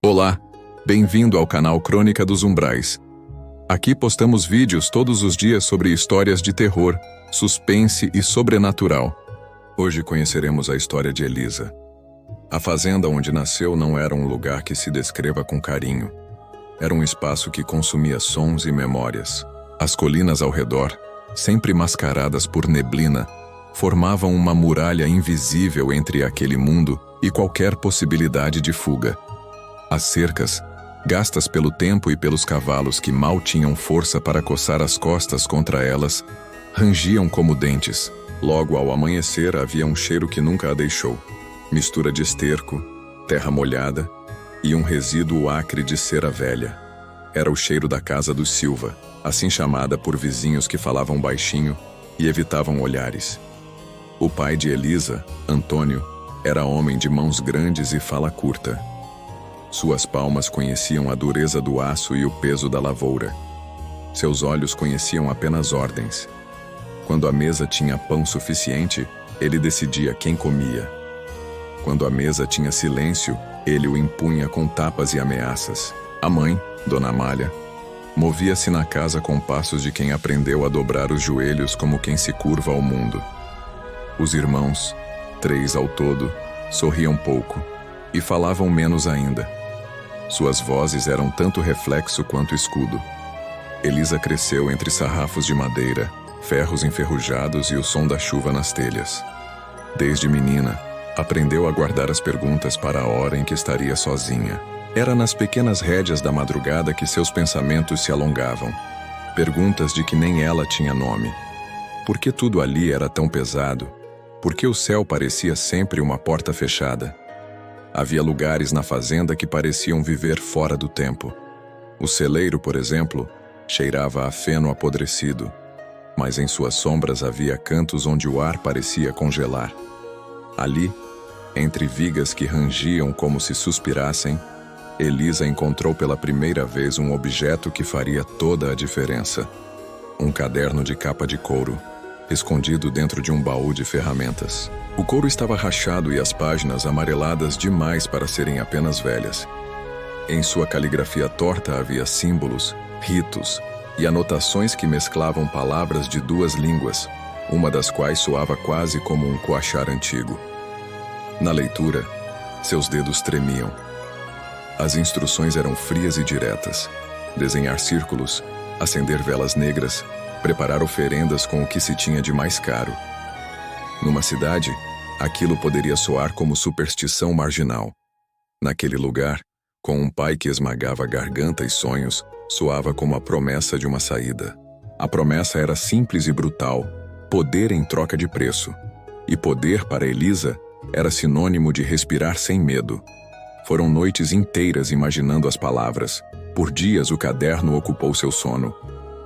Olá, bem-vindo ao canal Crônica dos Umbrais. Aqui postamos vídeos todos os dias sobre histórias de terror, suspense e sobrenatural. Hoje conheceremos a história de Elisa. A fazenda onde nasceu não era um lugar que se descreva com carinho. Era um espaço que consumia sons e memórias. As colinas ao redor, sempre mascaradas por neblina, formavam uma muralha invisível entre aquele mundo e qualquer possibilidade de fuga. As cercas, gastas pelo tempo e pelos cavalos que mal tinham força para coçar as costas contra elas, rangiam como dentes. Logo ao amanhecer havia um cheiro que nunca a deixou. Mistura de esterco, terra molhada e um resíduo acre de cera velha. Era o cheiro da casa dos Silva, assim chamada por vizinhos que falavam baixinho e evitavam olhares. O pai de Elisa, Antônio, era homem de mãos grandes e fala curta. Suas palmas conheciam a dureza do aço e o peso da lavoura. Seus olhos conheciam apenas ordens. Quando a mesa tinha pão suficiente, ele decidia quem comia. Quando a mesa tinha silêncio, ele o impunha com tapas e ameaças. A mãe, Dona Amália, movia-se na casa com passos de quem aprendeu a dobrar os joelhos como quem se curva ao mundo. Os irmãos, 3 ao todo, sorriam pouco e falavam menos ainda. Suas vozes eram tanto reflexo quanto escudo. Elisa cresceu entre sarrafos de madeira, ferros enferrujados e o som da chuva nas telhas. Desde menina, aprendeu a guardar as perguntas para a hora em que estaria sozinha. Era nas pequenas rédeas da madrugada que seus pensamentos se alongavam. Perguntas de que nem ela tinha nome. Por que tudo ali era tão pesado? Por que o céu parecia sempre uma porta fechada? Havia lugares na fazenda que pareciam viver fora do tempo. O celeiro, por exemplo, cheirava a feno apodrecido, mas em suas sombras havia cantos onde o ar parecia congelar. Ali, entre vigas que rangiam como se suspirassem, Elisa encontrou pela primeira vez um objeto que faria toda a diferença. Um caderno de capa de couro, escondido dentro de um baú de ferramentas. O couro estava rachado e as páginas amareladas demais para serem apenas velhas. Em sua caligrafia torta havia símbolos, ritos e anotações que mesclavam palavras de 2 línguas, uma das quais soava quase como um coachar antigo. Na leitura, seus dedos tremiam. As instruções eram frias e diretas. Desenhar círculos, acender velas negras, preparar oferendas com o que se tinha de mais caro. Numa cidade, aquilo poderia soar como superstição marginal. Naquele lugar, com um pai que esmagava garganta e sonhos, soava como a promessa de uma saída. A promessa era simples e brutal, poder em troca de preço. E poder, para Elisa, era sinônimo de respirar sem medo. Foram noites inteiras imaginando as palavras. Por dias o caderno ocupou seu sono.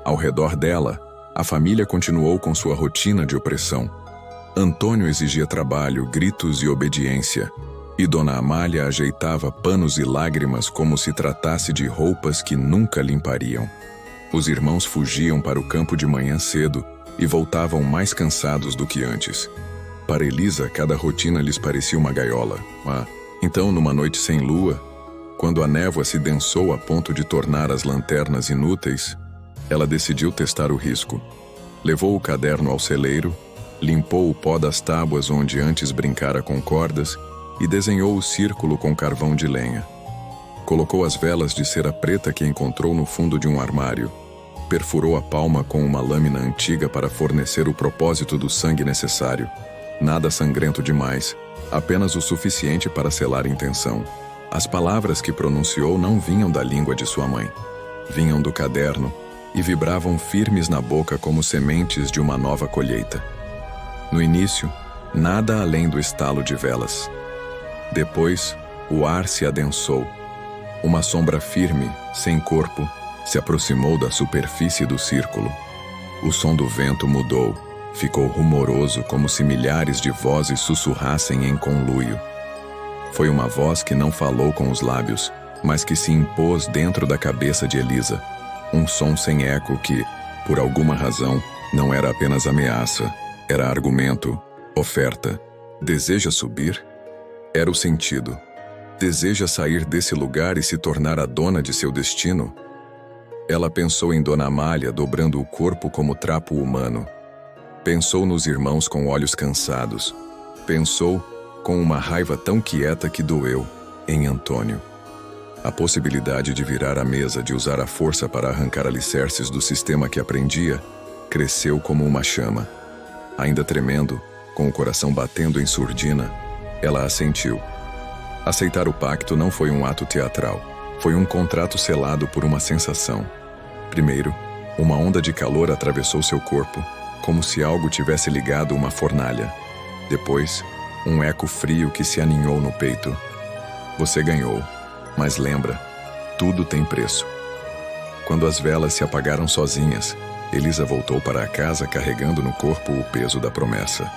Ao redor dela, a família continuou com sua rotina de opressão. Antônio exigia trabalho, gritos e obediência, e Dona Amália ajeitava panos e lágrimas como se tratasse de roupas que nunca limpariam. Os irmãos fugiam para o campo de manhã cedo e voltavam mais cansados do que antes. Para Elisa, cada rotina lhes parecia uma gaiola. Então, numa noite sem lua, quando a névoa se densou a ponto de tornar as lanternas inúteis, ela decidiu testar o risco. Levou o caderno ao celeiro, limpou o pó das tábuas onde antes brincara com cordas e desenhou o círculo com carvão de lenha. Colocou as velas de cera preta que encontrou no fundo de um armário, perfurou a palma com uma lâmina antiga para fornecer o propósito do sangue necessário. Nada sangrento demais, apenas o suficiente para selar a intenção. As palavras que pronunciou não vinham da língua de sua mãe. Vinham do caderno e vibravam firmes na boca como sementes de uma nova colheita. No início, nada além do estalo de velas. Depois, o ar se adensou. Uma sombra firme, sem corpo, se aproximou da superfície do círculo. O som do vento mudou, ficou rumoroso como se milhares de vozes sussurrassem em conluio. Foi uma voz que não falou com os lábios, mas que se impôs dentro da cabeça de Elisa. Um som sem eco que, por alguma razão, não era apenas ameaça. Era argumento, oferta. Deseja subir? Era o sentido. Deseja sair desse lugar e se tornar a dona de seu destino? Ela pensou em Dona Amália dobrando o corpo como trapo humano. Pensou nos irmãos com olhos cansados. Pensou, com uma raiva tão quieta que doeu, em Antônio. A possibilidade de virar a mesa, de usar a força para arrancar alicerces do sistema que aprendia, cresceu como uma chama. Ainda tremendo, com o coração batendo em surdina, ela assentiu. Aceitar o pacto não foi um ato teatral. Foi um contrato selado por uma sensação. Primeiro, uma onda de calor atravessou seu corpo, como se algo tivesse ligado uma fornalha. Depois, um eco frio que se aninhou no peito. Você ganhou, mas lembra, tudo tem preço. Quando as velas se apagaram sozinhas, Elisa voltou para a casa carregando no corpo o peso da promessa.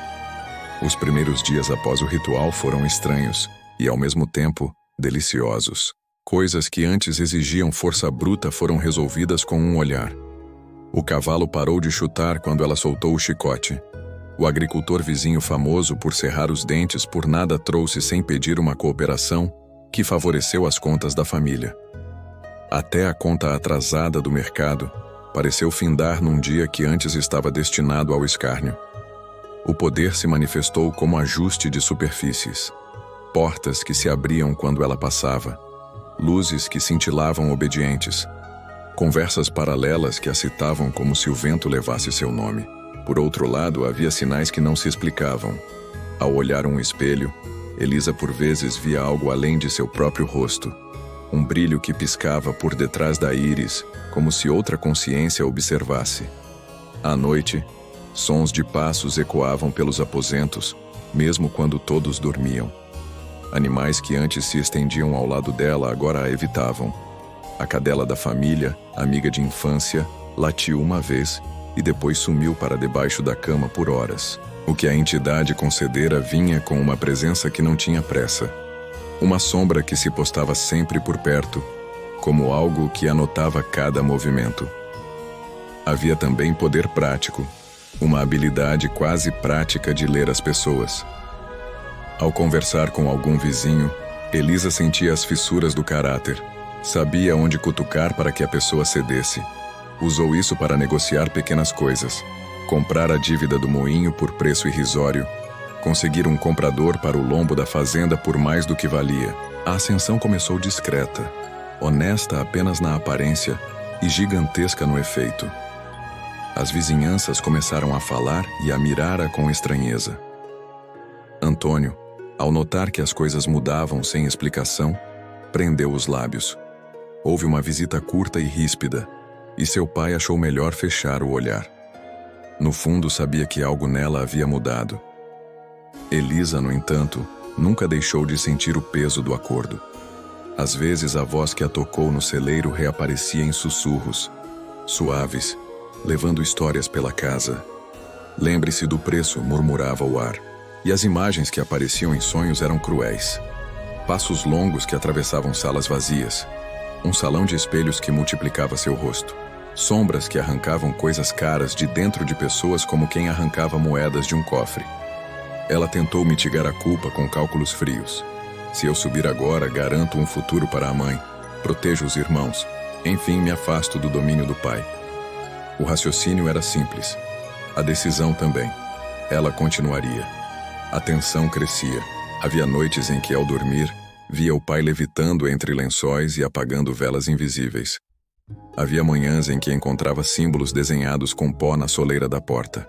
Os primeiros dias após o ritual foram estranhos e, ao mesmo tempo, deliciosos. Coisas que antes exigiam força bruta foram resolvidas com um olhar. O cavalo parou de chutar quando ela soltou o chicote. O agricultor vizinho famoso por cerrar os dentes por nada trouxe sem pedir uma cooperação que favoreceu as contas da família. Até a conta atrasada do mercado pareceu findar num dia que antes estava destinado ao escárnio. O poder se manifestou como ajuste de superfícies. Portas que se abriam quando ela passava. Luzes que cintilavam obedientes. Conversas paralelas que a citavam como se o vento levasse seu nome. Por outro lado, havia sinais que não se explicavam. Ao olhar um espelho, Elisa por vezes via algo além de seu próprio rosto. Um brilho que piscava por detrás da íris, como se outra consciência observasse. À noite, sons de passos ecoavam pelos aposentos, mesmo quando todos dormiam. Animais que antes se estendiam ao lado dela agora a evitavam. A cadela da família, amiga de infância, latiu uma vez e depois sumiu para debaixo da cama por horas. O que a entidade concedera vinha com uma presença que não tinha pressa. Uma sombra que se postava sempre por perto, como algo que anotava cada movimento. Havia também poder prático, uma habilidade quase prática de ler as pessoas. Ao conversar com algum vizinho, Elisa sentia as fissuras do caráter. Sabia onde cutucar para que a pessoa cedesse. Usou isso para negociar pequenas coisas. Comprar a dívida do moinho por preço irrisório. Conseguir um comprador para o lombo da fazenda por mais do que valia. A ascensão começou discreta, honesta apenas na aparência e gigantesca no efeito. As vizinhanças começaram a falar e a mirar-a com estranheza. Antônio, ao notar que as coisas mudavam sem explicação, prendeu os lábios. Houve uma visita curta e ríspida, e seu pai achou melhor fechar o olhar. No fundo, sabia que algo nela havia mudado. Elisa, no entanto, nunca deixou de sentir o peso do acordo. Às vezes, a voz que a tocou no celeiro reaparecia em sussurros, suaves, levando histórias pela casa. Lembre-se do preço, murmurava o ar. E as imagens que apareciam em sonhos eram cruéis. Passos longos que atravessavam salas vazias. Um salão de espelhos que multiplicava seu rosto. Sombras que arrancavam coisas caras de dentro de pessoas como quem arrancava moedas de um cofre. Ela tentou mitigar a culpa com cálculos frios. Se eu subir agora, garanto um futuro para a mãe. Protejo os irmãos. Enfim, me afasto do domínio do pai. O raciocínio era simples. A decisão também. Ela continuaria. A tensão crescia. Havia noites em que, ao dormir, via o pai levitando entre lençóis e apagando velas invisíveis. Havia manhãs em que encontrava símbolos desenhados com pó na soleira da porta.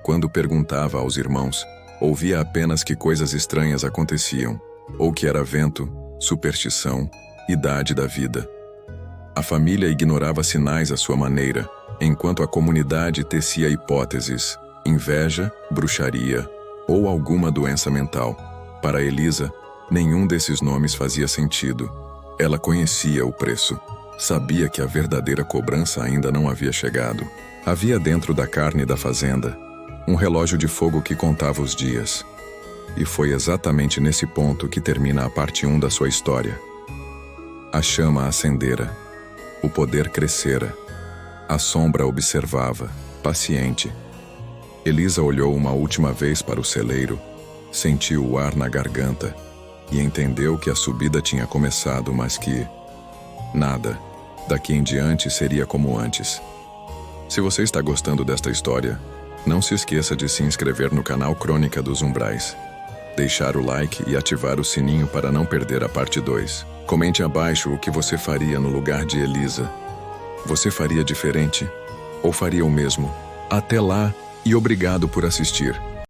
Quando perguntava aos irmãos, ouvia apenas que coisas estranhas aconteciam, ou que era vento, superstição, idade da vida. A família ignorava sinais à sua maneira, enquanto a comunidade tecia hipóteses, inveja, bruxaria ou alguma doença mental. Para Elisa, nenhum desses nomes fazia sentido. Ela conhecia o preço. Sabia que a verdadeira cobrança ainda não havia chegado. Havia dentro da carne da fazenda um relógio de fogo que contava os dias. E foi exatamente nesse ponto que termina a parte 1 da sua história. A chama acendera. O poder crescera. A sombra observava, paciente. Elisa olhou uma última vez para o celeiro, sentiu o ar na garganta e entendeu que a subida tinha começado, mas que nada daqui em diante seria como antes. Se você está gostando desta história, não se esqueça de se inscrever no canal Crônica dos Umbrais, deixar o like e ativar o sininho para não perder a parte 2. Comente abaixo o que você faria no lugar de Elisa. Você faria diferente? Ou faria o mesmo? Até lá e obrigado por assistir.